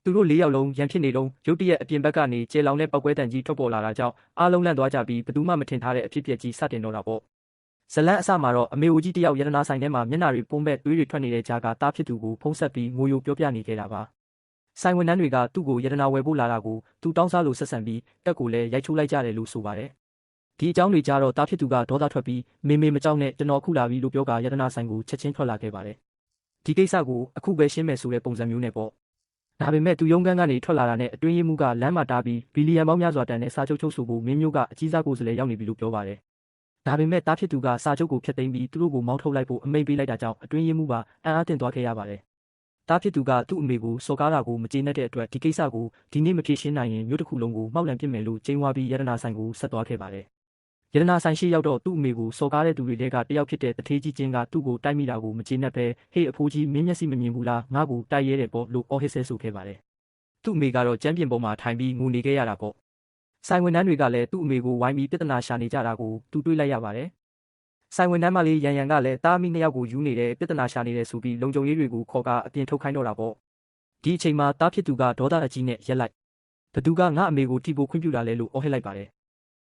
သူတို့၄ယောက်လုံးရန်ဖြစ်နေတုန်းရုတ်တရက်အပြင်ဘက်ကနေကျေလောင်တဲ့ပောက်ကွဲတံကြီးထွက်ပေါ်လာတာကြောင့်အားလုံးလန့်သွားကြပြီးဘယ်သူမှမထင်ထားတဲ့အဖြစ်အပျက်ကြီးစတင်တော့တာပေါ့ဇလန်းအစမှာတော့အမေအိုကြီးတယောက်ရတနာဆိုင်ထဲမှာမျက်နှာတွေပုံးဘက်သွေးတွေထွက်နေတဲ့ကြားကတားဖြစ်သူကိုဖုံးဆက်ပြီးငိုယိုပြောပြနေခဲ့တာပါဆိုင်ဝန်ထမ်းတွေကသူ့ကိုရတနာဝယ်ဖို့လာတာကိုသူတောင်းစားလို့ဆက်ဆံပြီးတက်ကိုလည်းရိုက်ချိုးလိုက်ကြတယ်လို့ဆိုပါတယ်ဒီအကြောင်းတွေကြားတော့တားဖြစ်သူကဒေါသထွက်ပြီးမေမကြောက်နဲ့ကျွန်တော်အခုလာပြီလို့ပြောကရတနာဆိုင်ကိုချက်ချင်းထွက်လာခဲ့ပါတယ်ဒီကိစ္စကိုအခုပဲရှင်းမယ်ဆိုတဲ့ပုံစံမျိုးနဲ့ပေါ့ဒါပေမဲ့သူရုံးခန်းကနေထွက်လာတာနဲ့အတွင်းရေးမှူးကလမ်းမှာတားပြီးဘီလီယံပေါင်းများစွာတန်တဲ့စာချုပ်ချုပ်ဆိုဖို့မင်းမျိုးကအကြီးစားကိုယ်စားလှယ်ရောက်နေပြီလို့ပြောပါတယ်ဒါပေမဲ့တားဖြစ်သူကစာချုပ်ကိုဖျက်သိမ်းပြီးသူတို့ကိုမောင်းထုတ်လိုက်ဖို့အမိန့်ပေးလိုက်တာကြောင့်အတွင်းရေးမှူးကအံ့အားသင့်သွားခဲ့ရပါတယ်တားဖြစ်သူကသူ့အမေကိုစော်ကားတာကိုမကျေနပ်တဲ့အတွက်ဒီကိစ္စကိုဒီနေ့မဖြေရှင်းနိုင်ရင်မြို့တစ်ခုလုံးကိုမှောက်လန့်ပစ်မယ်လို့ကျိန်းဝါပြီးရတနာဆိုင်ကိုဆက်သွားခဲ့ပါတယ်ရတနာဆိုင်ရှိရောက်တော့သူ့အမေကိုစော်ကားတဲ့သူတွေထဲကတယောက်ဖြစ်တဲ့တထေးကြီးချင်းကသူ့ကိုတိုက်မိတာကိုမကျေနပ်ပဲဟေးအဖိုးကြီးမင်းမျက်စိမမြင်ဘူးလားငါ့ကိုတိုက်ရဲတယ်ပေါ့လို့အော်ဟစ်ဆဲဆိုခဲ့ပါတယ်သူ့အမေကတော့ကျမ်းပြင်ပေါ်မှာထိုင်ပြီးငိုနေခဲ့ရတာပေါ့ဆိုင်ဝန်ထမ်းတွေကလည်းသူ့အမေကိုဝိုင်းပြီးပြဿနာရှာနေကြတာကိုသူတွေးလိုက်ရပါတယ်ဆိုင်ဝန်ထမ်းမလေးရန်ကလည်းတားမိနှစ်ယောက်ကိုယူနေတဲ့ပြဿနာရှာနေတယ်ဆိုပြီးလုံခြုံရေးတွေကိုခေါ်ကအပြင်ထုတ်ခိုင်းတော့တာပေါ့ဒီအချိန်မှာတားဖြစ်သူကဒေါသအကြီးနဲ့ရက်လိုက်ဘသူကငါ့အမေကိုထိဖို့ခွင့်ပြုတာလဲလို့အော်ဟစ်လိုက်ပါတယ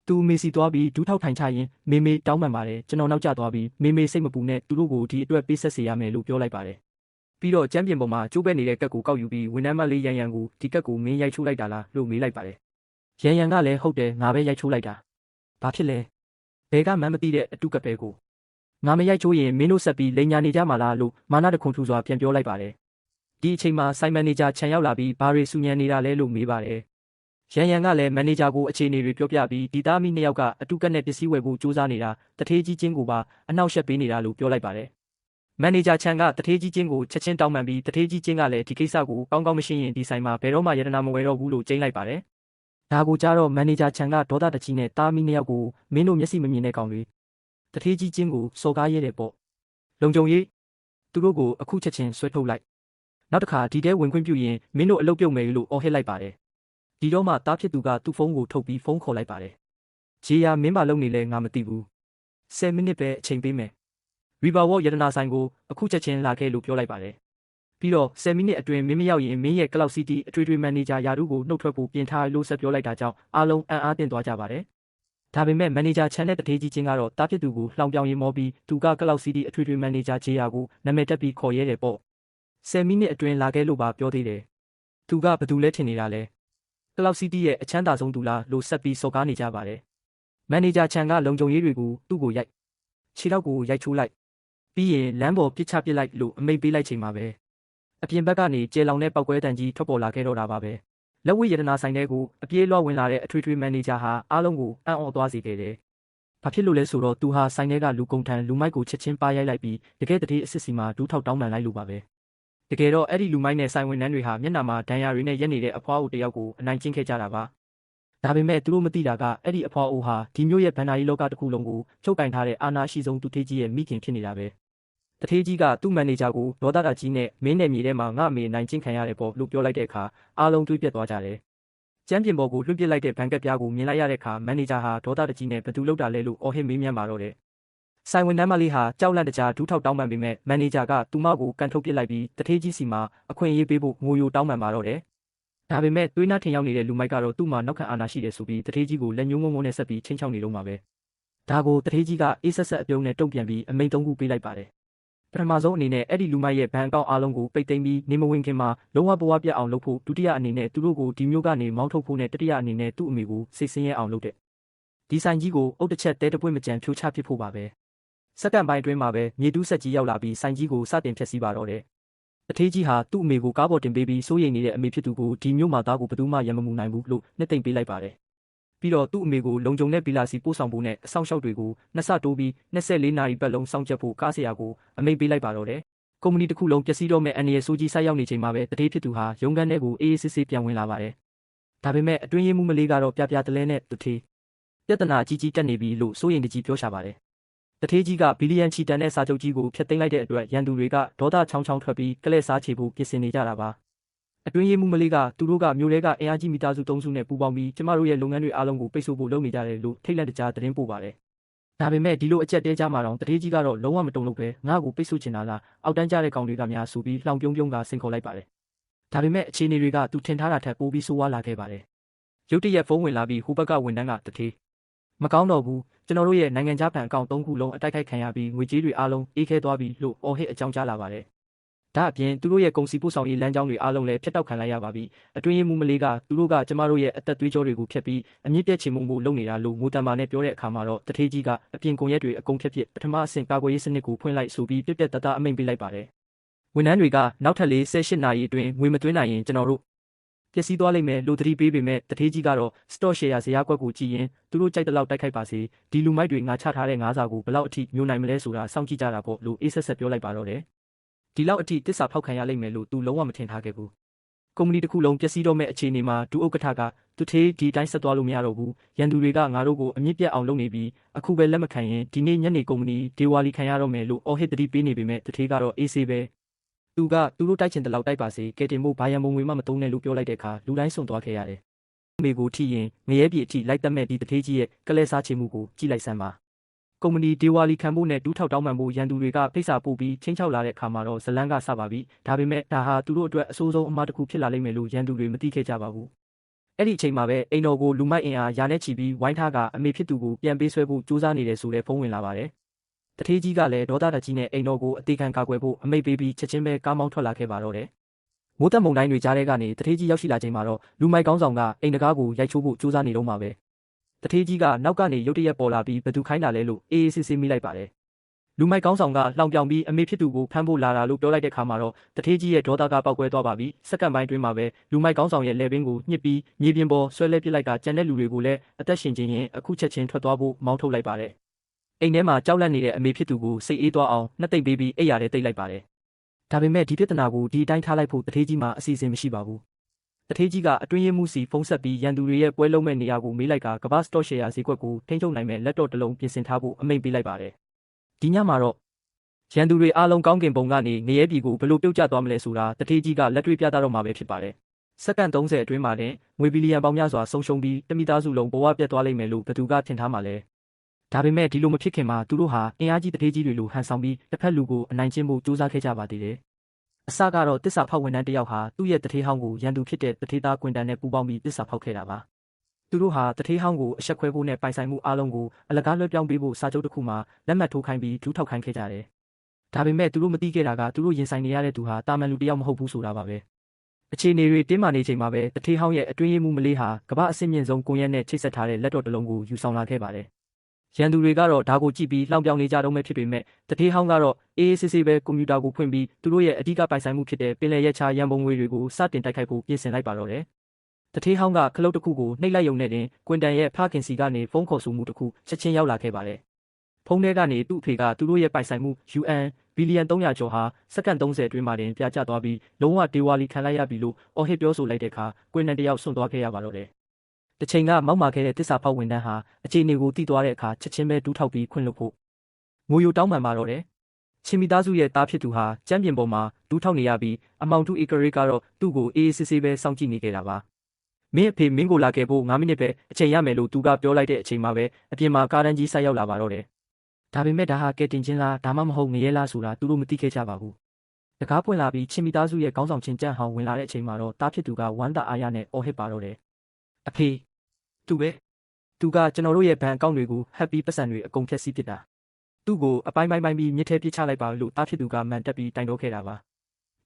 ်သူအမေစီသွားပြီးဒူးထောက်ထိုင်ချရင်မေတောင်းပန်ပါတယ်ကျွန်တော်နောက်ကျသွားပြီးမေစိတ်မပူနဲ့သူတို့ကိုဒီအတွက်ပေးဆက်စေရမယ်လို့ပြောလိုက်ပါတယ်ပြီးတော့ကျမ်းပြင်ပေါ်မှာကျိုးပဲနေတဲ့ကက်ကိုကောက်ယူပြီးဝန်ထမ်းမလေးရန်ကိုဒီကက်ကိုမင်းရိုက်ချိုးလိုက်တာလားလို့မေးလိုက်ပါတယ်ရန်ကလည်းဟုတ်တယ်ငါပဲရိုက်ချိုးလိုက်တာဘာဖြစ်လဲဘဲကမှန်းမသိတဲ့အတုကပဲကိုငါမရိုက်ချိုးရင်မင်းတို့ဆက်ပြီးလိန်ညာနေကြမှာလားလို့မာနတခွန်ထူစွာပြန်ပြောလိုက်ပါတယ်ဒီအချိန်မှာဆိုင်မန်နေဂျာခြံရောက်လာပြီးဘာတွေစူညံနေတာလဲလို့မေးပါတယ်ရန်ကလည်းမန်နေဂျာကိုအခြေအနေတွေပြောပြပြီးဒီသားမိနှစ်ယောက်ကအတုကက်နဲ့ပစ္စည်းဝယ်ဖို့စူးစမ်းနေတာတထေးကြီးချင်းကိုပါအနှောက်အယှက်ပေးနေတာလို့ပြောလိုက်ပါတယ်မန်နေဂျာခြံကတထေးကြီးချင်းကိုချက်ချင်းတောင်းပန်ပြီးတထေးကြီးချင်းကလည်းဒီကိစ္စကိုကောင်းကောင်းမရှင်းရင်ဒီဆိုင်မှာဘယ်တော့မှရတနာမဝယ်တော့ဘူးလို့ကျိန်းလိုက်ပါတယ်ဒါကိုကြားတော့မန်နေဂျာခြံကဒေါသတကြီးနဲ့သားမိနှစ်ယောက်ကိုမင်းတို့မျက်စိမမြင်တဲ့ကောင်တွေတထေးကြီးချင်းကိုစော်ကားရဲတယ်ပေါ့လုံခြုံရေးသူတို့ကိုအခုချက်ချင်းဆွဲထုတ်လိုက်နောက်တစ်ခါဒီတဲဝင်ခွင့်ပြုရင်မင်းတို့အလုပ်ပြုတ်မယ်လို့အော်ဟစ်လိုက်ပါတယ်ဒီတော့မှတားဖြစ်သူကသူ့ဖုန်းကိုထုတ်ပြီးဖုန်းခေါ်လိုက်ပါတယ်ဂျေယာမင်းမလုပ်နေလဲငါမသိဘူး10မိနစ်ပဲအချိန်ပေးမယ်ရီဘာဝေါ်ရတနာဆိုင်ကိုအခုချက်ချင်းလာခဲ့လို့ပြောလိုက်ပါတယ်ပြီးတော့10မိနစ်အတွင်းမင်းမရောက်ရင်မင်းရဲ့ Cloud City အထွေထွေမန်နေဂျာယာရုကိုနှုတ်ထွက်ဖို့ပြင်ထားလို့ဆက်ပြောလိုက်တာကြောင့်အားလုံးအံ့အားသင့်သွားကြပါတယ်ဒါပေမဲ့မန်နေဂျာချန်တဲ့တထေးကြီးချင်းကတော့တားဖြစ်သူကိုလှောင်ပြောင်ရင်မောပြီးသူက Cloud City အထွေထွေမန်နေဂျာဂျေယာကိုနာမည်တက်ပြီးခေါ်ရဲတယ်ပေါ့10မိနစ်အတွင်းလာခဲ့လို့ပါပြောသေးတယ်သူကဘသူလဲထင်နေတာလဲCloud City ရဲ့အချမ်းသာဆုံးသူလားလို့ဆက်ပြီးစော်ကားနေကြပါတယ်မန်နေဂျာချန်ကလုံခြုံရေးတွေကိုသူ့ကိုရိုက်ခြေထောက်ကိုရိုက်ချိုးလိုက်ပြီးရင်လမ်းပေါ်ပစ်ချပစ်လိုက်လို့အမိန့်ပေးလိုက်ချိန်မှာပဲအပြင်ဘက်ကနေကျေလောင်တဲ့ပောက်ကွဲတံကြီးထွက်ပေါ်လာခဲ့တော့တာပါပဲလက်ဝဲရတနာဆိုင်တဲ့ကိုအပြေးလွှားဝင်လာတဲ့အထွေထွေမန်နေဂျာဟာအားလုံးကိုအံ့ဩသွားစေခဲ့တယ်ဘာဖြစ်လို့လဲဆိုတော့သူဟာဆိုင်ထဲကလူကုန်ထန်လူမိုက်ကိုချက်ချင်းပါရိုက်လိုက်ပြီးတကယ်တည်းအစ်စ်စီမှာဒူးထောက်တောင်းပန်လိုက်လို့ပါပဲတကယ်တော့အဲ့ဒီလူမိုက်နဲ့ဆိုင်ဝင်နှန်းတွေဟာမျက်နှာမှာဒဏ်ရာတွေနဲ့ရက်နေတဲ့အဖွားအိုတယောက်ကိုအနိုင်ကျင့်ခဲ့ကြတာပါဒါပေမဲ့သူတို့မသိတာကအဲ့ဒီအဖွားအိုဟာဒီမျိုးရဲ့ဗန်နာရီလောကတစ်ခုလုံးကိုချုပ်ကင်ထားတဲ့အာဏာရှိဆုံးသူထေးကြီးရဲ့မိခင်ဖြစ်နေတာပဲတထေးကြီးကသူ့မန်နေဂျာကိုဒေါသကကြီးနဲ့မင်းနဲ့မြေထဲမှာငါ့အမေနိုင်ကျင့်ခံရတယ်ပေါ့လို့ပြောလိုက်တဲ့အခါအားလုံးတွေးပြတ်သွားကြတယ်ကျမ်းပြင်ပေါ်ကိုလွှင့်ပစ်လိုက်တဲ့ဘန်ကက်ပြားကိုမြင်လိုက်ရတဲ့အခါမန်နေဂျာဟာဒေါသတကြီးနဲ့ဘသူလောက်တာလဲလို့အော်ဟစ်မေးမြန်းပါတော့တယ်ဆိုင်ဝန်ထမ်းမလေးဟာကြောက်လန့်တကြားဒူးထောက်တောင်းပန်ပေမဲ့မန်နေဂျာကသူမကိုကန်ထုတ်ပစ်လိုက်ပြီးတထေးကြီးစီမှာအခွင့်အရေးပေးဖို့ငိုယိုတောင်းပန်ပါတော့တယ်ဒါပေမဲ့သွေးနှာထင်ရောက်နေတဲ့လူမိုက်ကတော့သူ့မှာနောက်ခံအာဏာရှိတယ်ဆိုပြီးတထေးကြီးကိုလက်ညှိုးငုံနဲ့ဆက်ပြီးချင်းချောင်းနေလုံးပါပဲဒါကိုတထေးကြီးကအေးဆက်ဆက်အပြုံးနဲ့တုံ့ပြန်ပြီးအမိန့်3ခုပေးလိုက်ပါတယ်ပထမဆုံးအနေနဲ့အဲ့ဒီလူမိုက်ရဲ့ဘဏ်အကောင့်အားလုံးကိုပိတ်သိမ်းပြီးနေမဝင်ခင်မှာလုံးဝဘဝပြတ်အောင်လုပ်ဖို့ဒုတိယအနေနဲ့သူတို့ကိုဒီမျိုးကနေမောင်းထုတ်ဖို့နဲ့တတိယအနေနဲ့သူ့အမေကိုစိတ်ဆင်းရဲအောင်လုပ်တဲ့ဒီဆိုင်ကြီးကိုအုတ်တစ်ချက်တဲတပွင့်မကြံဖြိုချပစ်ဖို့ပါပဲစက္ကန့်ပိုင်းအတွင်းမှာပဲမြေတူးဆက်ကြီးရောက်လာပြီးဆိုင်ကြီးကိုစတင်ဖျက်ဆီးပါတော့တယ်တထေးကြီးဟာသူ့အမေကိုကားပေါ်တင်ပေးပြီးစိုးရိမ်နေတဲ့အမေဖြစ်သူကိုဒီမျိုးမှာသားကိုဘယ်သူမှရံမမှုနိုင်ဘူးလို့နှစ်သိမ့်ပေးလိုက်ပါတယ်ပြီးတော့သူ့အမေကိုလုံခြုံတဲ့ဗီလာစီပို့ဆောင်ဖို့နဲ့အဆောင်ရှောက်တွေကိုနှစ်ဆတိုးပြီး24နာရီပတ်လုံးစောင့်ကြပ်ဖို့ကားဆရာကိုအမိန့်ပေးလိုက်ပါတော့တယ်ကုမ္ပဏီတစ်ခုလုံးပျက်စီးတော့မဲ့အန်ရီဆိုးကြီးဆိုက်ရောက်နေချိန်မှာပဲတထေးဖြစ်သူဟာရုံးခန်းထဲကိုအေးအေးဆေးဆေးပြန်ဝင်လာပါတယ်ဒါပေမဲ့အတွင်းရေးမှူးမလေးကတော့ပြတလဲနဲ့တထေးပြဿနာကြီးတက်နေပြီလို့စိုးရိမ်တကြီးပြောရှာပါတယ်တထေးကြီးကဘီလီယံချီတန်တဲ့စာချုပ်ကြီးကိုဖျက်သိမ်းလိုက်တဲ့အတွက်ရန်သူတွေကဒေါသချောင်းချောင်းထွက်ပြီးကလဲ့စားချေဖို့ပြင်ဆင်နေကြတာပါအတွင်းရေးမှူးမလေးကသူတို့ကမျိုးလဲကအင်အားကြီးမိသားစု3စုနဲ့ပူးပေါင်းပြီးကျမတို့ရဲ့လုပ်ငန်းတွေအားလုံးကိုပိတ်ဆို့ဖို့လုပ်နေကြတယ်လို့ထိတ်လန့်တကြားသတင်းပို့ပါတယ်ဒါပေမဲ့ဒီလိုအကြက်တဲကြမှာတော့တထေးကြီးကတော့လုံးဝမတုံ့လို့ပဲငါ့ကိုပိတ်ဆို့ချင်တာလားအောက်တန်းကြတဲ့ကောင်တွေကများဆိုပြီးလှောင်ပြုံးကစိန်ခေါ်လိုက်ပါတယ် ဒါပေမဲ့အခြေအနေတွေကသူထင်ထားတာထက်ပိုပြီးဆိုးဝါးလာခဲ့ပါတယ်ရုတ်တရက်ဖုန်းဝင်လာပြီးဟိုဘက်ကဝန်ထမ်းကတထေးမကောင်းတော့ဘူးကျွန်တော်တို့ရဲ့နိုင်ငံခြားဘဏ်အကောင့်3ခုလုံးအတိုက်ခိုက်ခံရပြီးငွေကြေးတွေအားလုံးအေးခဲသွားပြီလို့အော်ဟစ်အကြောင်းကြားလာပါတယ်ဒါအပြင်သူတို့ရဲ့ကုန်စည်ပို့ဆောင်ရေးလမ်းကြောင်းတွေအားလုံးလည်းဖျက်တောက်ခံလိုက်ရပါပြီအတွင်းရေးမှူးမလေးကသူတို့ကကျမတို့ရဲ့အသက်သွေးကြောတွေကိုဖျက်ပြီးအမြင့်ပြည့်ချေမှုလုပ်နေတာလို့ငိုတံမာနဲ့ပြောတဲ့အခါမှာတော့တထေးကြီးကအပြင်ကုန်ရက်တွေအကုန်ဖျက်ပစ်ပထမအဆင့်ကာကွယ်ရေးစနစ်ကိုဖွင့်လိုက်ဆိုပြီးပြက်ပြက်တသားအမိန့်ပေးလိုက်ပါတယ်ဝန်ထမ်းတွေကနောက်ထပ်48နာရီအတွင်းငွေမသွင်းနိုင်ရင်ကျွန်တော်တို့ပျက်စီးသွားလိမ့်မယ်လို့သတိပေးပေမဲ့တထေးကြီးကတော့ stock share ဇယားကွက်ကိုကြည့်ရင်သူတို့ကြိုက်တဲ့လောက်တိုက်ခိုက်ပါစေဒီလူမိုက်တွေငါချထားတဲ့ငါးစာကိုဘယ်လောက်အထိမျိုးနိုင်မလဲဆိုတာစောင့်ကြည့်ကြတာပေါ့လို့အေးဆက်ဆက်ပြောလိုက်ပါတော့တယ်ဒီလောက်အထိတစ္ဆာဖောက်ခံရလိမ့်မယ်လို့သူလုံးဝမထင်ထားခဲ့ဘူးကုမ္ပဏီတစ်ခုလုံးပျက်စီးတော့မဲ့အခြေအနေမှာဒုဥက္ကဋ္ဌကသူထေးဒီတိုင်းဆက်သွားလို့မရတော့ဘူးရန်သူတွေကငါတို့ကိုအမြင့်ပြတ်အောင်လုပ်နေပြီးအခုပဲလက်မခံရင်ဒီနေ့ညနေကုမ္ပဏီဒေဝါလီခံရတော့မယ်လို့အော်ဟစ်တတိပေးနေပေမဲ့တထေးကတော့အေးဆေးပဲသူကသူတို့တိုက်ချင်တဲ့လောက်တိုက်ပါစေကဲတင်မို့ဘာရန်မုံငွေမှမသုံးနဲ့လို့ပြောလိုက်တဲ့အခါလူတိုင်းစွန့်သွားခဲ့ရတယ်မေကိုထိရင်ငရဲပြည်အထိလိုက်တက်မဲ့ဒီတထေးကြီးရဲ့ကလဲစားချေမှုကိုကြည့်လိုက်စမ်းပါကုမ္ပဏီဒေဝါလီခံဖို့နဲ့ဒူးထောက်တောင်းပန်ဖို့ရန်သူတွေကဖိတ်စာပို့ပြီးချင်းချောက်လာတဲ့အခါမှာတော့ဇလန်းကစပါပြီဒါပေမဲ့ဒါဟာသူတို့အတွက်အဆိုးဆုံးအမှားတစ်ခုဖြစ်လာလိမ့်မယ်လို့ရန်သူတွေမသိခဲ့ကြပါဘူးအဲ့ဒီအချိန်မှာပဲအိမ်တော်ကိုလူမိုက်အင်အားယာနဲ့ချီပြီးဝိုင်းထားကအမေဖြစ်သူကိုပြန်ပေးဆွဲဖို့ကြိုးစားနေတယ်ဆိုတဲ့ဖုန်းဝင်လာပါတယ်တထေးကြီးကလည်းဒေါသတကြီးနဲ့အိမ်တော်ကိုအသေးခံကာကွယ်ဖို့အမိန့်ပေးပြီးချက်ချင်းပဲကားမောင်းထွက်လာခဲ့ပါတော့တယ်မိုးတက်မုန်တိုင်းတွေကြားထဲကနေတထေးကြီးရောက်ရှိလာချိန်မှာတော့လူမိုက်ကောင်းဆောင်ကအိမ်တကားကိုရိုက်ချိုးဖို့ကြိုးစားနေတော့မှာပဲတထေးကြီးကနောက်ကနေရုတ်တရက်ပေါ်လာပြီးဘသူခိုင်းတာလဲလို့အေးအေးဆေးဆေးမိလိုက်ပါတယ်လူမိုက်ကောင်းဆောင်ကလှောင်ပြောင်ပြီးအမေဖြစ်သူကိုဖမ်းဖို့လာတာလို့ပြောလိုက်တဲ့ခါမှာတော့တထေးကြီးရဲ့ဒေါသကပေါက်ကွဲသွားပါပြီစက္ကန့်ပိုင်းတွင်းမှာပဲလူမိုက်ကောင်းဆောင်ရဲ့လက်ပင်ကိုညှစ်ပြီးမြေပြင်ပေါ်ဆွဲလဲပစ်လိုက်ကကြံတဲ့လူတွေကိုလည်းအသက်ရှင်ခြင်းရင်အခုချက်ချင်းထွက်သွားဖို့မောင်းထုတ်လိုက်ပါတယ်အိမ်ထဲမှာကြောက်လန့်နေတဲ့အမေဖြစ်သူကိုစိတ်အေးသွားအောင်နှစ်သိမ့်ပေးပြီးအိပ်ရာထဲတိတ်လိုက်ပါတယ်ဒါပေမဲ့ဒီပြဿနာကိုဒီအတိုင်းထားလိုက်ဖို့တထေးကြီးမှအစီအစဉ်မရှိပါဘူးတထေးကြီးကအတွင်းရေးမှူးစီဖုန်းဆက်ပြီးရန်သူတွေရဲ့ပွဲလုံးမဲ့နေရာကိုမေးလိုက်ကကမ္ဘာစတော့ရှယ်ယာဈေးကွက်ကိုထိန်းချုပ်နိုင်မဲ့လက်တော့တစ်လုံးပြင်ဆင်ထားဖို့အမိန့်ပေးလိုက်ပါတယ်ဒီညမှာတော့ရန်သူတွေအားလုံးကောင်းကင်ဘုံကနေငရဲပြည်ကိုဘလို့ပြုတ်ကျသွားမလဲဆိုတာတထေးကြီးကလက်တွေ့ပြသတော့မှာပဲဖြစ်ပါတယ်စက္ကန့်30အတွင်းမှာတင်ငွေဘီလီယံပေါင်းများစွာဆုံးရှုံးပြီးတမိသားစုလုံးဘဝပြတ်သွားလိမ့်မယ်လို့ဘသူကထင်ထားမှာလဲဒါပေမဲ့ဒီလိုမဖြစ်ခင်မှာသူတို့ဟာအင်အားကြီးတထေးကြီးတွေလိုဟန်ဆောင်ပြီးတစ်ဖက်လူကိုအနိုင်ကျင့်ဖို့ကြိုးစားခဲ့ကြပါသေးတယ်အစကတော့တစ္ဆာဖောက်ဝန်ထမ်းတစ်ယောက်ဟာသူ့ရဲ့တထေးဟောင်းကိုရန်သူဖြစ်တဲ့တထေးသားကွင်တန်နဲ့ပူးပေါင်းပြီးတစ္ဆာဖောက်ခဲ့တာပါသူတို့ဟာတထေးဟောင်းကိုအဆက်ခွဲဖို့နဲ့ပိုင်ဆိုင်မှုအလုံးကိုအလကားလွှဲပြောင်းပေးဖို့စာချုပ်တစ်ခုမှာလက်မှတ်ထိုးခိုင်းပြီးဒူးထောက်ခိုင်းခဲ့ကြတယ်ဒါပေမဲ့သူတို့မသိခဲ့တာကသူတို့ရင်ဆိုင်နေရတဲ့သူဟာတာမန်လူတစ်ယောက်မဟုတ်ဘူးဆိုတာပါပဲအခြေအနေတွေတင်းမာနေချိန်မှာပဲတထေးဟောင်းရဲ့အတွင်းရေးမှူးမလေးဟာကမ္ဘာအဆင့်မြင့်ဆုံးကွန်ရက်နဲ့ချိတ်ဆက်ထားတဲ့လက်တော်တစ်လုံးကိုယူဆောင်လာခဲ့ပါတယ်ရန်သူတွေကတော့ဒါကိုကြည့်ပြီးလှောင်ပြောင်နေကြတော့မဲ့ဖြစ်ပေမဲ့တထေးဟောင်းကတော့အေးအေးဆေးဆေးပဲကွန်ပျူတာကိုဖွင့်ပြီးသူတို့ရဲ့အဓိကပိုင်ဆိုင်မှုဖြစ်တဲ့ပင်လယ်ရက်ချာရန်ပုံငွေတွေကိုစတင်တိုက်ခိုက်ဖို့ပြင်ဆင်လိုက်ပါတော့တယ်တထေးဟောင်းကခလုတ်တစ်ခုကိုနှိပ်လိုက်ရုံနဲ့တင်ကွင်တန်ရဲ့ဖခင်စီကနေဖုန်းခေါ်ဆိုမှုတစ်ခုချက်ချင်းရောက်လာခဲ့ပါတယ်ဖုန်းထဲကနေသူ့အဖေကသူတို့ရဲ့ပိုင်ဆိုင်မှု UN ဘီလီယံ300ကျော်ဟာစက္ကန့်30အတွင်းမှာတင်ပြကျသွားပြီးလုံးဝဒေဝါလီခံလိုက်ရပြီလို့အော်ဟစ်ပြောဆိုလိုက်တဲ့အခါကွင်တန်တယောက်ဆွန့်သွားခဲ့ရပါတော့တယ်တချိန်ကမောက်မာခဲ့တဲ့တစ္ဆာဖောက်ဝန်ထမ်းဟာအခြေအနေကိုသိသွားတဲ့အခါချက်ချင်းပဲဒူးထောက်ပြီးခွင့်လွှတ်ဖို့ငိုယိုတောင်းပန်ပါတော့တယ်ချင်းမီသားစုရဲ့သားဖြစ်သူဟာကျမ်းပြင်ပေါ်မှာဒူးထောက်နေရပြီးအမောင်တူအီကရီကတော့သူ့ကိုအေးအေးဆေးဆေးပဲစောင့်ကြည့်နေခဲ့တာပါမင်းအဖေမင်းကိုလာခဲ့ဖို့9မိနစ်ပဲအချိန်ရမယ်လို့သူကပြောလိုက်တဲ့အချိန်မှာပဲအပြင်မှာကားတန်းကြီးဆိုက်ရောက်လာပါတော့တယ်ဒါပေမဲ့ဒါဟာကဲတင်ချင်းလားဒါမှမဟုတ်ငရဲလားဆိုတာသူတို့မသိခဲ့ကြပါဘူးတကားပွင့်လာပြီးချင်းမီသားစုရဲ့ခေါင်းဆောင်ချင်းကြန့်ဟောင်းဝင်လာတဲ့အချိန်မှာတော့သားဖြစ်သူကဝမ်းသာအားရနဲ့အော်ဟစ်ပါတော့တယ်အဖေသူကကျွန်တော်တို့ရဲ့ဘဏ်အကောင့်တွေကို happy ပတ်စံတွေအကုန်ဖျက်ဆီးပစ်တာသူ့ကိုအပိုင်းပိုင်းပြီးမြစ်ထဲပြစ်ချလိုက်ပါလို့သားဖြစ်သူကမှန်တက်ပြီးတိုင်တော့ခဲ့တာပါ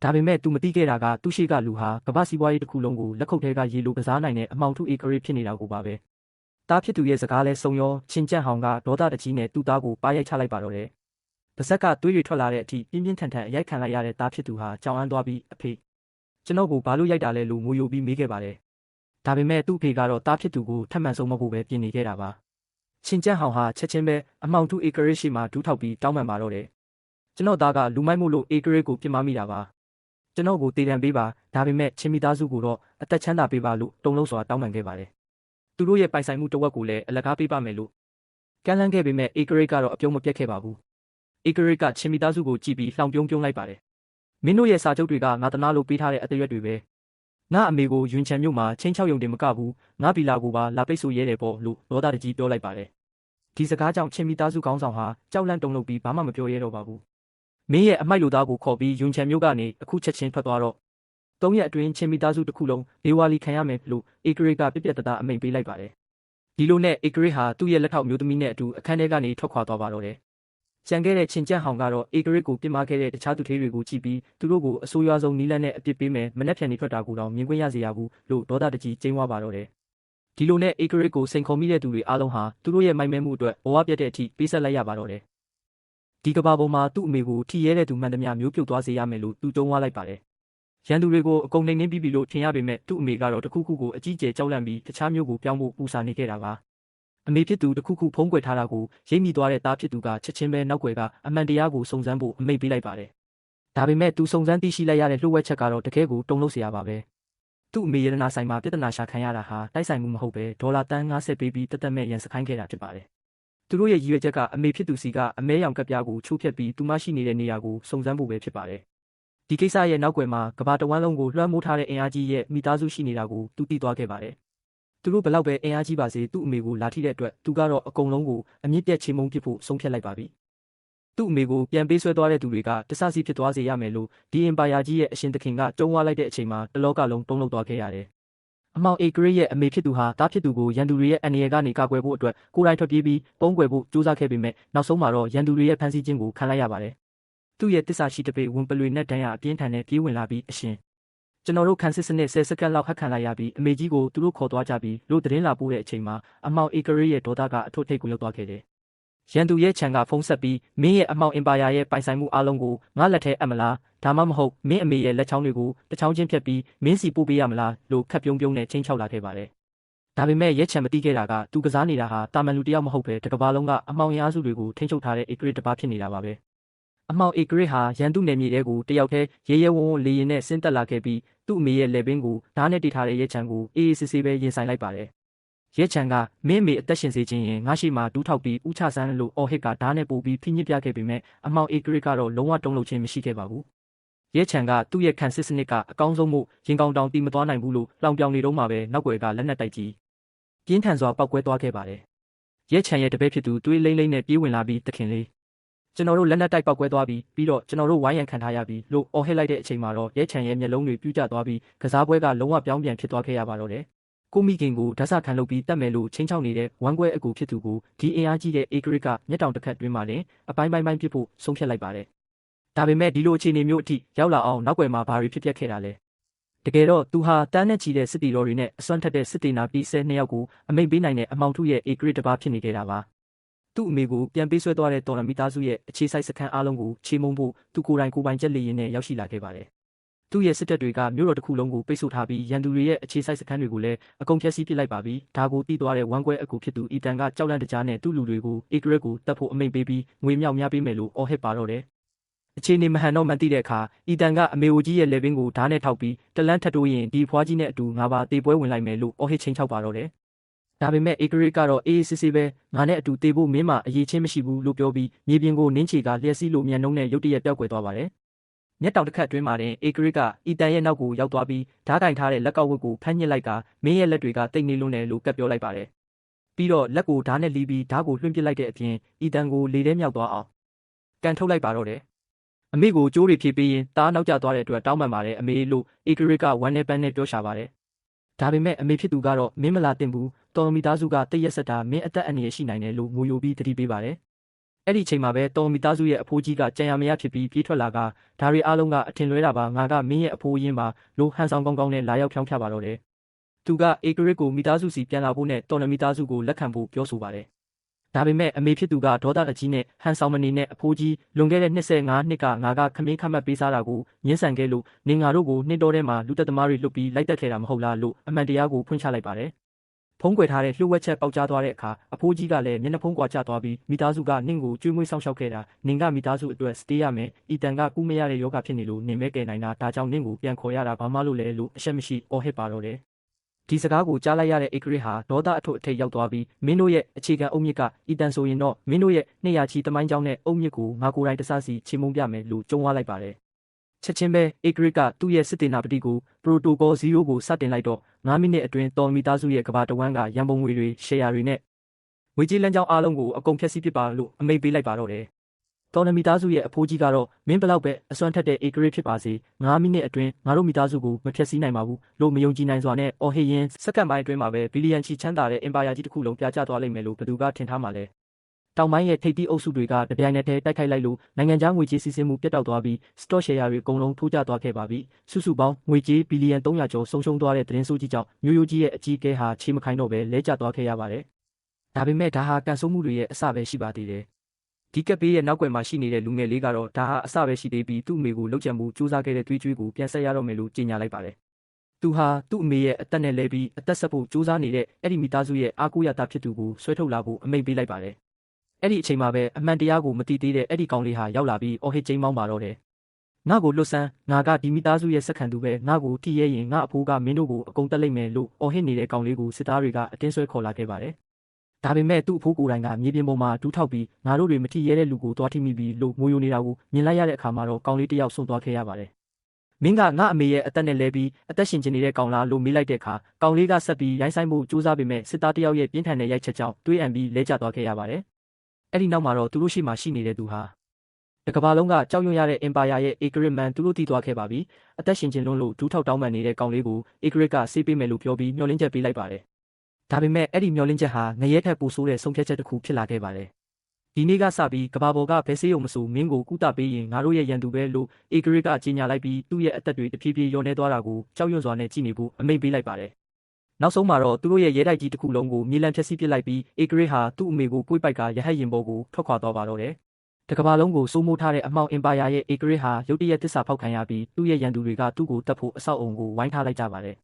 ဒါပေမဲ့သူမသိခဲ့တာကသူ့ရှိကလူဟာကမ္ဘာစီးပွားရေးတစ်ခုလုံးကိုလက်ခုပ်ထဲကရေလိုကစားနိုင်တဲ့အမောင်ထုအေကရီဖြစ်နေတာကိုပါပဲသားဖြစ်သူရဲ့စကားလဲစုံရောချင်းကြန့်ဟောင်းကဒေါသတကြီးနဲ့သူ့သားကိုပါရိုက်ချလိုက်ပါတော့တယ်ပါဇက်ကသွေးတွေထွက်လာတဲ့အထိပြင်းပြင်းထန်ထန်အရိုက်ခံလိုက်ရတဲ့သားဖြစ်သူဟာကြောင်အန်းသွားပြီးအဖေကျွန်တော်ကိုဘာလို့ရိုက်တာလဲလို့ငိုယိုပြီးမေးခဲ့ပါတယ်ဒါပေမဲ့သူ့အဖေကတော့တားဖြစ်သူကိုထပ်မံဆုံးမဖို့ပဲပြင်နေခဲ့တာပါချင်းကြန့်ဟောင်ဟာချက်ချင်းပဲအမောင်ထုအေကရစ်ရှိမှဒူးထောက်ပြီးတောင်းပန်ပါတော့တယ်ကျွန်တော်သားကလူမိုက်မို့လို့အေကရစ်ကိုပြစ်မှားမိတာပါကျွန်တော်ကိုတေတံပေးပါဒါပေမဲ့ချင်းမီသားစုကိုတော့အသက်ချမ်းသာပေးပါလို့တုံလုံးစွာတောင်းပန်ခဲ့ပါတယ်သူတို့ရဲ့ပိုင်ဆိုင်မှုတစ်ဝက်ကိုလည်းအလကားပေးပါမယ်လို့ကမ်းလှမ်းခဲ့ပေမဲ့အေကရစ်ကတော့အပြုံးမပြတ်ခဲ့ပါဘူးအေကရစ်ကချင်းမီသားစုကိုကြည့်ပြီးလှောင်ပြုံးလိုက်ပါတယ်မင်းတို့ရဲ့စာချုပ်တွေကငါတနာလို့ပေးထားတဲ့အတရွက်တွေပဲငါအမေကိုယွင်ချန်မြို့မှာချင်း6ရုံတင်မကဘူးငါဘီလာကိုပါလာပိတ်ဆို့ရဲတယ်ပေါ့လို့ဒေါသတကြီးပြောလိုက်ပါတယ်ဒီစကားကြောင့်ချင်းမီသားစုခေါင်းဆောင်ဟာကြောက်လန့်တုန်လှုပ်ပြီးဘာမှမပြောရဲတော့ပါဘူးမင်းရဲ့အမိုက်လူသားကိုခေါ်ပြီးယွင်ချန်မြို့ကနေအခုချက်ချင်းထွက်သွားတော့ 3 ရက်အတွင်းချင်းမိသားစုတစ်ခုလုံးဒေဝါလီခံရမယ်လို့ဧကရစ်ကပြက်ပြက်တသားအမိန့်ပေးလိုက်ပါတယ်ဒီလိုနဲ့ဧကရစ်ဟာသူ့ရဲ့လက်ထောက်မျိုးသမီးနဲ့အတူအခန်းထဲကနေထွက်ခွာသွားပါတော့တယ်ကြံခဲ့တဲ့ချင်းကြန့်ဟောင်ကတော့ဧကရစ်ကိုပြစ်မှားခဲ့တဲ့တခြားသူထေးတွေကိုကြည့်ပြီးသူတို့ကိုအဆိုးရွားဆုံးနီးလန်းနဲ့အပြစ်ပေးမယ်မနှက်ဖြန်နေထွက်တာကိုတော့မြင်ကွင်းရစေရဘူးလို့ဒေါသတကြီးကျင်းဝါပါတော့တယ်ဒီလိုနဲ့ဧကရစ်ကိုစိန်ခေါ်မိတဲ့သူတွေအားလုံးဟာသူတို့ရဲ့မိုက်မဲမှုအတွက်ဘဝပြတ်တဲ့အထိပေးဆက်လိုက်ရပါတော့တယ်ဒီကဘာပေါ်မှာသူ့အမေကိုထီရဲတဲ့သူမှန်သမျှမျိုးပြုတ်သွားစေရမယ်လို့သူကြုံဝါလိုက်ပါတယ်ရန်သူတွေကိုအကုန်နှိမ်နှင်းပြီးပြီလို့ထင်ရပေမဲ့သူ့အမေကတော့တခုခုကိုအကြီးကျယ်ကြောက်လန့်ပြီးတခြားမျိုးကိုပြောင်းဖို့ပူစာနေခဲ့တာပါအမေဖြစ်သူတခုခုဖုံးကွယ်ထားတာကိုရိပ်မိသွားတဲ့သားဖြစ်သူကချက်ချင်းပဲနောက်ွယ်ကအမှန်တရားကိုစုံစမ်းဖို့အမိန့်ပေးလိုက်ပါတယ်ဒါပေမဲ့သူစုံစမ်းသိရှိလိုက်ရတဲ့လှုပ်ဝက်ချက်ကတော့တကယ်ကိုတုံ့လို့เสียရပါပဲသူ့အမေရတနာဆိုင်မှာပြဿနာရှာခံရတာဟာတိုက်ဆိုင်မှုမဟုတ်ပဲဒေါ်လာတန်း50ပေးပြီးတက်တက်မဲ့ရန်စခိုင်းခဲ့တာဖြစ်ပါတယ်သူတို့ရဲ့ရည်ရွယ်ချက်ကအမေဖြစ်သူစီကအမဲရောင်ကပ်ပြားကိုချိုးဖျက်ပြီးသူမရှိနေတဲ့နေရာကိုစုံစမ်းဖို့ပဲဖြစ်ပါတယ်ဒီကိစ္စရဲ့နောက်ွယ်မှာကဘာတဝမ်းလုံးကိုလွှမ်းမိုးထားတဲ့အင်အားကြီးရဲ့မိသားစုရှိနေတာကိုသူသိသွားခဲ့ပါတယ်သူတို့ဘလောက်ပဲအင်အားကြီးပါစေသူ့အမေကိုလာထိတဲ့အတွက်သူကတော့အကုန်လုံးကိုအမြင့်ပြတ်ချေမှုန်းပစ်ဖို့ဆုံးဖြတ်လိုက်ပါပြီသူ့အမေကိုပြန်ပေးဆွဲသွားတဲ့သူတွေကတဆစီဖြစ်သွားစေရမယ်လို့ဒီအင်ပါယာကြီးရဲ့အရှင်သခင်ကတုံးဝါလိုက်တဲ့အချိန်မှာတလောကလုံးတုံးလောက်သွားခဲ့ရတယ်အမောင်ဧကရစ်ရဲ့အမေဖြစ်သူဟာတားဖြစ်သူကိုရန်သူတွေရဲ့အန္တရာယ်ကနေကာကွယ်ဖို့အတွက်ကိုယ်တိုင်ထွက်ပြေးပြီးပုံးကွယ်ဖို့ကြိုးစားခဲ့ပေမဲ့နောက်ဆုံးမှာတော့ရန်သူတွေရဲ့ဖမ်းဆီးခြင်းကိုခံလိုက်ရပါတယ်သူ့ရဲ့တစ္ဆာရှိတပေဝင်ပလွေနဲ့တန်းရအပြင်းထန်နဲ့ပြေးဝင်လာပြီးအရှင်ကျွန်တော်တို့ခန်းစစ်စနစ်10စက္ကန့်လောက်ဟက်ခံလိုက်ရပြီးအမေကြီးကိုသူတို့ခေါ်သွားကြပြီးလို့သတင်းလာပို့တဲ့အချိန်မှာအမောင်ဧကရစ်ရဲ့ဒေါသကအထွတ်ထိပ်ကိုရောက်သွားခဲ့တယ်ရန်သူရဲ့ခြံကဖုံးဆက်ပြီးမင်းရဲ့အမောင်အင်ပါယာရဲ့ပိုင်ဆိုင်မှုအလုံးကိုငါလက်ထဲအပ်မလားဒါမှမဟုတ်မင်းအမေရဲ့လက်ချောင်းတွေကိုတစ်ချောင်းချင်းဖြတ်ပြီးမင်းစီပို့ပေးရမလားလို့ခက်ပြုံးပြုံးနဲ့ချင်းချောက်လာခဲ့ပါတယ်ဒါပေမဲ့ရဲချံမတိခဲ့တာကသူကစားနေတာဟာတာမန်လူတယောက်မဟုတ်ပဲတကဘာလုံးကအမောင်အင်အားစုတွေကိုထိန်းချုပ်ထားတဲ့ဧကရစ်တစ်ပါးဖြစ်နေတာပါပဲအမောင်ဧကရစ်ဟာရန်သူနယ်မြေတဲကိုတယောက်တည်းရဲရဲဝံ့ဝံ့လေရင်နဲ့ဆင်းသက်လာခဲ့ပြီးသူ့အမေရဲ့လက်ပင်ကိုဓာတ်နဲ့တိထားတဲ့ရဲချံကိုအေးအေးဆေးဆေးပဲရင်ဆိုင်လိုက်ပါတယ်ရဲချံကမင်းမေအသက်ရှင်စေခြင်းရင်ငါရှိမှဒူးထောက်ပြီးဥချဆန်းလို့အော်ဟစ်ကဓာတ်နဲ့ပို့ပြီးဖိညစ်ပြခဲ့ပေမဲ့အမောင်ဧကရစ်ကတော့လုံးဝတုံ့လုံခြင်းမရှိခဲ့ပါဘူးရဲချံကသူ့ရဲ့ခံစစ်စနစ်ကအကောင်းဆုံးမှုရင်ကောင်းတောင်တီမသွားနိုင်ဘူးလို့လောင်ပြောင်နေတော့မှပဲနောက်ွယ်ကလက်နက်တိုက်ကြီးပြင်းထန်စွာပောက်ကွဲသွားခဲ့ပါတယ်ရဲချံရဲ့တပည့်ဖြစ်သူတွေးလိမ့်လိမ့်နဲ့ပြေးဝင်လာပြီးတခင်လေးကျွန်တော်တို့လက်နက်တိုက်ပောက်ကွဲသွားပြီးတော့ကျွန်တော်တို့ဝိုင်းရန်ခံထားရပြီးလို့အော်ဟစ်လိုက်တဲ့အချိန်မှာတော့ရဲချံရဲ့မျက်လုံးတွေပြူးကျသွားပြီးကစားပွဲကလုံးဝပြောင်းပြန်ဖြစ်သွားခဲ့ရပါတော့တယ်ကိုမိခင်ကိုဓာတ်ဆခံလုပ်ပြီးတတ်မယ်လို့ချင်းချောက်နေတဲ့ဝမ်းကွဲအကူဖြစ်သူကိုဒီအင်အားကြီးတဲ့ဧကရစ်ကမျက်တောင်တစ်ခတ်တွင်းမှာလည်းအပိုင်းပိုင်းပြစ်ဖို့ဆုံးဖြတ်လိုက်ပါတယ်ဒါပေမဲ့ဒီလိုအခြေအနေမျိုးအထိရောက်လာအောင်နောက်ွယ်မှာဘာတွေဖြစ်ပျက်ခဲ့တာလဲတကယ်တော့သူဟာတန်းနဲ့ချီတဲ့စစ်တီတော်တွေနဲ့အစွမ်းထက်တဲ့စစ်တေနာပြီး12ယောက်ကိုအမိန့်ပေးနိုင်တဲ့အမောင်ထုရဲ့ဧကရစ်တစ်ပါးဖြစ်နေခဲ့တာပါသူ့အမေကိုပြန်ပေးဆွဲသွားတဲ့တော်ရမီသားစုရဲ့အခြေစိုက်စခန်းအားလုံးကိုချေမှုန်းဖို့သူကိုယ်တိုင်ကိုပိုင်ချက်လေရင်နဲ့ရောက်ရှိလာခဲ့ပါတယ်သူ့ရဲ့စစ်တပ်တွေကမြို့တော်တစ်ခုလုံးကိုပိတ်ဆို့ထားပြီးရန်သူတွေရဲ့အခြေစိုက်စခန်းတွေကိုလည်းအကုန်ဖျက်ဆီးပစ်လိုက်ပါပြီဒါကိုတီးသွားတဲ့ဝမ်းကွဲအကူဖြစ်သူအီတန်ကကြောက်လန့်တကြားနဲ့သူ့လူတွေကိုဧကရစ်ကိုတတ်ဖို့အမိန့်ပေးပြီးငွေမြောက်များပေးမယ်လို့အော်ဟစ်ပါတော့တယ်အခြေအနေမဟန်တော့မှန်သိတဲ့အခါအီတန်ကအမေအိုကြီးရဲ့လေပင်ကိုဓာတ်နဲ့ထောက်ပြီးတလန်းထပ်တိုးရင်ဒီဖွားကြီးနဲ့အတူငါပါတေပွဲဝင်လိုက်မယ်လို့အော်ဟစ်ချင်းချောက်ပါတော့တယ်ဒါပေမဲ့ဧကရစ်ကတော့အေးအေးဆေးဆေးပဲငါနဲ့အတူတေဖို့မင်းမအရေးချင်းမရှိဘူးလို့ပြောပြီးမြေပြင်ကိုနင်းချေကလျှက်စီးလို့မြန်နှုံးနဲ့ရုတ်တရက်ပျောက်ကွယ်သွားပါတယ်မျက်တောင်တစ်ခတ်တွင်းမှာတင်ဧကရစ်ကအီတန်ရဲ့နောက်ကိုရောက်သွားပြီးဓာတ်ကင်ထားတဲ့လက်ကောက်ဝတ်ကိုဖမ်းညစ်လိုက်ကမင်းရဲ့လက်တွေကတိတ်နေလုံးနဲ့လို့ကပ်ပြောလိုက်ပါတယ်ပြီးတော့လက်ကိုဓာတ်နဲ့လီးပြီးဓာတ်ကိုလွှင့်ပစ်လိုက်တဲ့အပြင်အီတန်ကိုလေထဲမြောက်သွားအောင်ကန်ထုတ်လိုက်ပါတော့တယ်အမေကိုကြိုးတွေဖြေပေးရင်တားနောက်ကျသွားတဲ့အတွက်တောင်းပန်ပါတယ်အမေလို့ဧကရစ်ကဝမ်းနဲ့ပန်းနဲ့ပြောရှာပါတယ်ဒါပေမဲ့အမေဖြစ်သူကတော့မင်းမလာတင်ဘူးတော်မီသားစုကတိတ်ရက်ဆက်တာမင်းအသက်အန္တရာယ်ရှိနိုင်တယ်လို့ငိုယိုပြီးတတိပေးပါတယ်အဲ့ဒီချိန်မှာပဲတော်မီသားစုရဲ့အဖိုးကြီးကကြံရမရဖြစ်ပြီးပြေးထွက်လာကဒါတွေအားလုံးကအထင်လွဲတာပါငါကမင်းရဲ့အဖိုးရင်းပါလို့ဟန်ဆောင်ကောင်းကောင်းနဲ့လာရောက်ဖြောင်းဖြပါတော့တယ်သူကဧကရစ်ကိုမိသားစုစီပြန်လာဖို့နဲ့တော်မီသားစုကိုလက်ခံဖို့ပြောဆိုပါတယ်ဒါပေမဲ့အမေဖြစ်သူကဒေါသအကြီးနဲ့ဟန်ဆောင်မနေနဲ့အဖိုးကြီးလွန်ခဲ့တဲ့25နှစ်ကငါကခမင်းခမတ်ပေးစားတာကိုညှင်းဆန်ခဲ့လို့နေငါတို့ကိုနှင်းတော်ထဲမှာလူသက်သမားတွေလွတ်ပြီးလိုက်တက်ခဲ့တာမဟုတ်လားလို့အမှန်တရားကိုဖွင့်ချလိုက်ပါတယ်ဖုံးကွယ်ထားတဲ့လှုပ်ဝက်ချက်ပေါက်ကြားသွားတဲ့အခါအဖိုးကြီးကလည်းမျက်နှာဖုံးကွာကျသွားပြီးမိသားစုကနင့်ကိုကျွေးမွေးဆောင်ရှောက်ခဲ့တာနင်ကမိသားစုအတွက်စတေးရမယ်အီတန်ကကူးမရတဲ့ယောဂဖြစ်နေလို့နင်မဲကယ်နိုင်တာဒါကြောင့်နင့်ကိုပြန်ခေါ်ရတာဘာမှလို့လဲလို့အရှက်မရှိအော်ဟစ်ပါတော့တယ်ဒီစကားကိုကြားလိုက်ရတဲ့ဧကရစ်ဟာဒေါသအထွတ်အထိပ်ရောက်သွားပြီးမင်းတို့ရဲ့အခြေခံအုတ်မြစ်ကအီတန်ဆိုရင်တော့မင်းတို့ရဲ့200ချီတမိုင်းကြောင်းနဲ့အုတ်မြစ်ကိုငါကိုယ်တိုင်တစစီချေမှုန်းပြမယ်လို့ကြုံဝါလိုက်ပါတယ်ချက်ချင်းပဲဧကရစ်ကသူ့ရဲ့စစ်တေနာပတိကိုပရိုတိုကော0ကိုစတင်လိုက်တော့9မိနစ်အတွင်းတော်မီသားစုရဲ့ကဘာတဝမ်းကရန်ပုံငွေတွေရှယ်ယာတွေနဲ့ငွေကြေးလမ်းကြောင်းအားလုံးကိုအကုန်ဖျက်ဆီးပစ်ပါလို့အမိန့်ပေးလိုက်ပါတော့တယ် တော်နမီသားစုရဲ့အဖိုးကြီးကတော့မင်းဘလောက်ပဲအစွမ်းထက်တဲ့ Acreage ဖြစ်ပါစေ9မိနစ်အတွင်းငါတို့မိသားစုကိုမဖျက်ဆီးနိုင်ပါဘူးလို့မယုံကြည်နိုင်စွာနဲ့အော်ဟစ်ရင်းစက္ကန့်ပိုင်းအတွင်းမှာပဲဘီလီယံချီချမ်းသာတဲ့အင်ပါယာကြီးတစ်ခုလုံးပြာကျသွားလိမ့်မယ်လို့ဘသူကထင်ထားမှာလဲတောင်ပိုင်းရဲ့ထိပ်သီးအုပ်စုတွေကတပြိုင်နက်တည်းတိုက်ခိုက်လိုက်လို့နိုင်ငံခြားငွေကြေးစီးဆင်းမှုပြတ်တောက်သွားပြီး stock share တွေအကုန်လုံးထိုးကျသွားခဲ့ပါပြီစုစုပေါင်းငွေကြေးဘီလီယံ300ကျော်ဆုံးရှုံးသွားတဲ့သတင်းဆိုးကြီးကြောင့်မျိုးရိုးကြီးရဲ့အကြီးအကဲဟာချေမခိုင်တော့ပဲလဲကျသွားခဲ့ရပါတယ်ဒါပေမဲ့ဒါဟာကန်ဆိုးမှုတွေရဲ့အစပဲရှိပါသေးတယ်ဒီကပ်ဘေးရဲ့နောက်ွယ်မှာရှိနေတဲ့လူငယ်လေးကတော့ဒါဟာအစပဲရှိသေးပြီးသူ့အမေကိုလှုပ်ကြံမှုစူးစမ်းခဲ့တဲ့သွေးကြွေးကိုပြန်ဆက်ရတော့မယ်လို့ကြေညာလိုက်ပါတယ်သူဟာသူ့အမေရဲ့အသက်နဲ့လဲပြီးအသက်ဆက်ဖို့စူးစမ်းနေတဲ့အဲ့ဒီမိသားစုရဲ့အားကိုးရတာဖြစ်သူကိုဆွဲထုတ်လာဖို့အမိန့်ပေးလိုက်ပါတယ်အဲ့ဒီအချိန်မှာပဲအမှန်တရားကိုမသိသေးတဲ့အဲ့ဒီကောင်လေးဟာရောက်လာပြီးအော်ဟစ်ကျိန်းမောင်းပါတော့တယ်ငါ့ကိုလွတ်ဆန်းငါကဒီမိသားစုရဲ့စက္ကန့်သူပဲငါ့ကိုထိရဲရင်ငါအဖိုးကမင်းတို့ကိုအကုန်တက်လိုက်မယ်လို့အော်ဟစ်နေတဲ့ကောင်လေးကိုစစ်သားတွေကအတင်းဆွဲခေါ်လာခဲ့ပါတယ်ဒါပေမဲ့သူ့အဖိုးကိုယ်တိုင်ကမြေပြင်ပေါ်မှာဒူးထောက်ပြီးငါတို့တွေမထိရဲတဲ့လူကိုတွားထိမိပြီးလို့ငိုယိုနေတာကိုမြင်လိုက်ရတဲ့အခါမှာတော့ကောင်လေးတစ်ယောက်ဆုံးသွားခဲ့ရပါတယ်မင်းကငါအမေရဲ့အသက်နဲ့လဲပြီးအသက်ရှင်ကျင်နေတဲ့ကောင်လားလို့မေးလိုက်တဲ့အခါကောင်လေးကဆက်ပြီးရိုင်းဆိုင်မှုစူးစမ်းပေမဲ့စစ်သားတစ်ယောက်ရဲ့ပြင်းထန်တဲ့ရိုက်ချက်ကြောင့်တွေးအံပြီးလဲကျသွားခဲ့ရပါတယ်အဲ့ဒီနောက်မှာတော့သူတို့ရှိမှရှိနေတဲ့သူဟာတကဘာလုံးကကြောက်ရွံ့ရတဲ့ Empire ရဲ့ Acreage Man သူတို့တီးသွားခဲ့ပါပြီအသက်ရှင်ကျင်လွန်းလို့ဒူးထောက်တောင်းပန်နေတဲ့ကောင်လေးကို Acreage ကဆေးပေးမယ်လို့ပြောပြီးမျှော်လင့်ချက်ပေးလိုက်ပါတယ်ဒါပေမဲ့အဲ့ဒီမျှော်လင့်ချက်ဟာငရဲထက်ပိုဆိုးတဲ့ဆုံးဖြတ်ချက်တစ်ခုဖြစ်လာခဲ့ပါတယ်ဒီနေ့ကစပြီးကဘာပေါ်ကဘဲဆေးရုံမဆိုမင်းကိုကုသပေးရင်ငါတို့ရဲ့ရန်သူပဲလို့ Acreage ကကြေညာလိုက်ပြီးသူ့ရဲ့အသက်တွေတဖြည်းဖြည်းလျော့နေသွားတာကိုကြောက်ရွံ့စွာနဲ့ကြည့်နေဖို့အမိန့်ပေးလိုက်ပါတယ်နောက်ဆုံးမှာတော့သူတို့ရဲ့ရဲတိုက်ကြီးတစ်ခုလုံးကိုမြေလံဖျက်ဆီးပစ်လိုက်ပြီး Acreage ဟာသူ့အမေကိုပွေးပိုက်ကရဟတ်ရင်ပေါ်ကိုထွက်ခွာသွားပါတော့တယ်တကဘာလုံးကိုစိုးမိုးထားတဲ့အမှောင် Empire ရဲ့ Acreage ဟာရုတ်တရက်တစ္ဆာဖောက်ခံရပြီးသူ့ရဲ့ရန်သူတွေကသူ့ကိုတတ်ဖို့အဆောက်အုံကိုဝိုင်းထားလိုက်ကြပါတယ်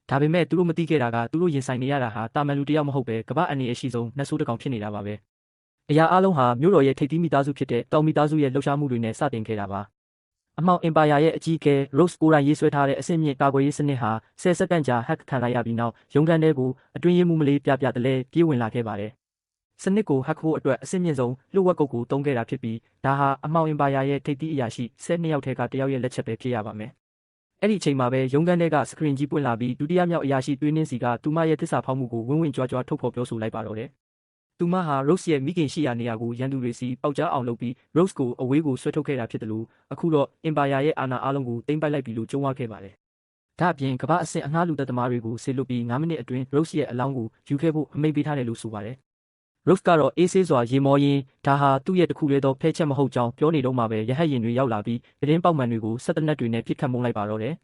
ဒါပေမဲ့သူတို့မသိခဲ့တာကသူတို့ရင်ဆိုင်နေရတာဟာတာမန်လူတယောက်မဟုတ်ပဲကမ္ဘာအန်နေအရှိဆုံးနှက်ဆိုးတစ်ကောင်ဖြစ်နေတာပါပဲအရာအလုံးဟာမြို့တော်ရဲ့ထိပ်သီးမိသားစုဖြစ်တဲ့တောင်မိသားစုရဲ့လှုပ်ရှားမှုတွေနဲ့စတင်ခဲ့တာပါအမှောင် Empire ရဲ့အကြီးအကဲ Rose ကိုယ်တိုင်ရေးဆွဲထားတဲ့အဆင့်မြင့်ကာကွယ်ရေးစနစ်ဟာ10စက္ကန့်ကြာဟက်ခံလိုက်ရပြီးနောက်ရုံးခန်းထဲကိုအတွင်းရေးမှုမလေးပြတလဲပြေးဝင်လာခဲ့ပါတယ်စနစ်ကိုဟက်ဖို့အတွက်အဆင့်မြင့်ဆုံးလျှို့ဝှက်ကုတ်ကိုတုံးခဲ့တာဖြစ်ပြီးဒါဟာအမှောင် Empire ရဲ့ထိပ်သီးအရာရှိ12ယောက်ထဲကတစ်ယောက်ရဲ့လက်ချက်ပဲဖြစ်ရပါမယ်အဲ့ဒီအချိန်မှာပဲရုံးခန်းထဲကစကရင်ကြီးပွင့်လာပြီးဒုတိယမြောက်အရာရှိတွေးနှင်းစီကသူမရဲ့သစ္စာဖောက်မှုကိုဝင်းဝင်းကြွားကြွားထုတ်ဖော်ပြောဆိုလိုက်ပါတော့တယ်သူမဟာ Rose ရဲ့မိခင်ရှိရာနေရာကိုရန်သူတွေစီပေါက်ကြားအောင်လုပ်ပြီး Rose ကိုအဝေးကိုဆွဲထုတ်ခဲ့တာဖြစ်တယ်လို့အခုတော့ Empire ရဲ့အာဏာအလုံးကိုသိမ်းပိုက်လိုက်ပြီလို့ကြုံရခဲ့ပါတယ်ဒါအပြင်ကမ္ဘာအဆင့်အငှားလူသက်သမားတွေကိုဆေလွတ်ပြီး9မိနစ်အတွင်း Rose ရဲ့အလောင်းကိုယူခဲ့ဖို့အမိန့်ပေးထားတယ်လို့ဆိုပါတယ်Rose ကတော့အေးဆေးစွာရေမောရင်းဒါဟာသူ့ရဲ့တခုလေသောဖဲချက်မဟုတ်ကြောင်းပြောနေတော့မှပဲရဟတ်ရင်တွေရောက်လာပြီးသတင်းပေါက်မှန်တွေကိုစက်တနက်တွေနဲ့ပြစ်ခတ်မုန်းလိုက်ပါတော့တယ်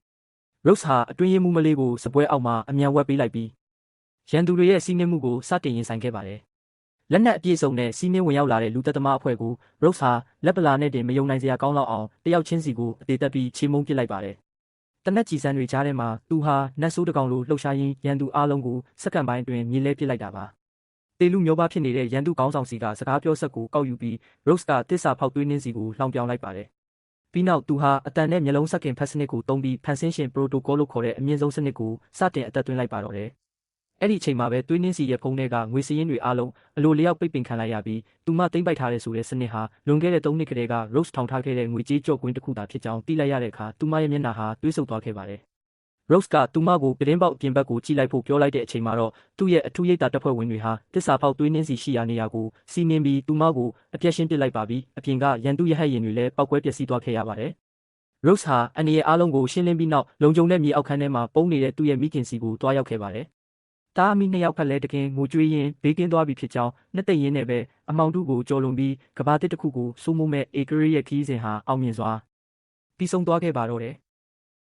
Rose ဟာအတွင်းရေးမှုမလေးကိုစပွဲအောက်မှာအမြန်ဝက်ပေးလိုက်ပြီးရန်သူတွေရဲ့စီးနှင်းမှုကိုစတင်ရင်ဆိုင်ခဲ့ပါတယ်လက်နက်အပြည့်စုံနဲ့စီးနှင်းဝင်ရောက်လာတဲ့လူသက်သမားအဖွဲ့ကို Rose ဟာလက်ပလာနဲ့တင်မယုံနိုင်စရာကောင်းလောက်အောင်တယောက်ချင်းစီကိုအသေးသက်ပြီးချေမှုန်းပစ်လိုက်ပါတယ်တနက်ကြည်စံတွေကြားထဲမှာသူဟာနတ်ဆိုးတကောင်လိုလှုပ်ရှားရင်းရန်သူအလုံးကိုစက္ကန့်ပိုင်းအတွင်းမြေလဲပစ်လိုက်တာပါတေလူမျိုးသားဖြစ်နေတဲ့ရန်သူကောင်းဆောင်စီကစကားပြောဆက်ကိုကောက်ယူပြီး Rose ကတစ္ဆာဖောက်သွေးနှင်းစီကိုလှောင်ပြောင်လိုက်ပါတယ်ပြီးနောက်သူဟာအတန်နဲ့မျက်လုံးစက္ကင်ဖက်စနစ်ကိုတုံးပြီးဖန်ဆင်းရှင် protocol လို့ခေါ်တဲ့အမြင့်ဆုံးစနစ်ကိုစတင်အသက်သွင်းလိုက်ပါတော့တယ်အဲ့ဒီအချိန်မှာပဲသွေးနှင်းစီရဲ့ဖုံးထဲကငွေစည်းရင်းတွေအားလုံးအလိုလျောက်ပိတ်ပင်ခံလိုက်ရပြီးသူမသိမ့်ပိုက်ထားတဲ့ဆိုတဲ့စနစ်ဟာလွန်ခဲ့တဲ့3နှစ်ကတည်းက Rose ထောင်ထားခဲ့တဲ့ငွေကြေးကြော့ကွင်းတစ်ခုသာဖြစ်ကြောင်းသိလိုက်ရတဲ့အခါသူမရဲ့မျက်နှာဟာတွေးဆုပ်သွားခဲ့ပါတယ်Rose ကသူမကိုပြတင်းပေါက်အပြင်ဘက်ကိုကြည့်လိုက်ဖို့ပြောလိုက်တဲ့အချိန်မှာတော့သူ့ရဲ့အထူးရိပ်သာတပ်ဖွဲ့ဝင်တွေဟာတစ္ဆာဖောက်သွေးနှင်းစီရှိရာနေရာကိုစီးနှင်းပြီးသူမကိုအပြက်ရှင်းပစ်လိုက်ပါပြီးအပြင်ကရန်သူရဟတ်ရင်တွေလည်းပောက်ကွဲပျက်စီးသွားခဲ့ရပါတယ်Rose ဟာအန်ဒီရဲ့အားလုံးကိုရှင်းလင်းပြီးနောက်လုံခြုံတဲ့မြေအောက်ခန်းထဲမှာပုန်းနေတဲ့သူ့ရဲ့မိခင်စီကိုတွားရောက်ခဲ့ပါတယ်တားအမိ2ယောက်ခက်လဲတကင်းငိုကြွေးရင်းဘေးကင်းသွားပြီဖြစ်ကြောင်းနှစ်သိမ့်ရင်းနဲ့ပဲအမောင်တုကိုကြော်လွန်ပြီးကဘာတစ်တစ်ခုကိုစိုးမိုးမဲ့ Acreage ရဲ့ခီးစဉ်ဟာအောင်မြင်စွာပြီးဆုံးသွားခဲ့ပါတော့တယ်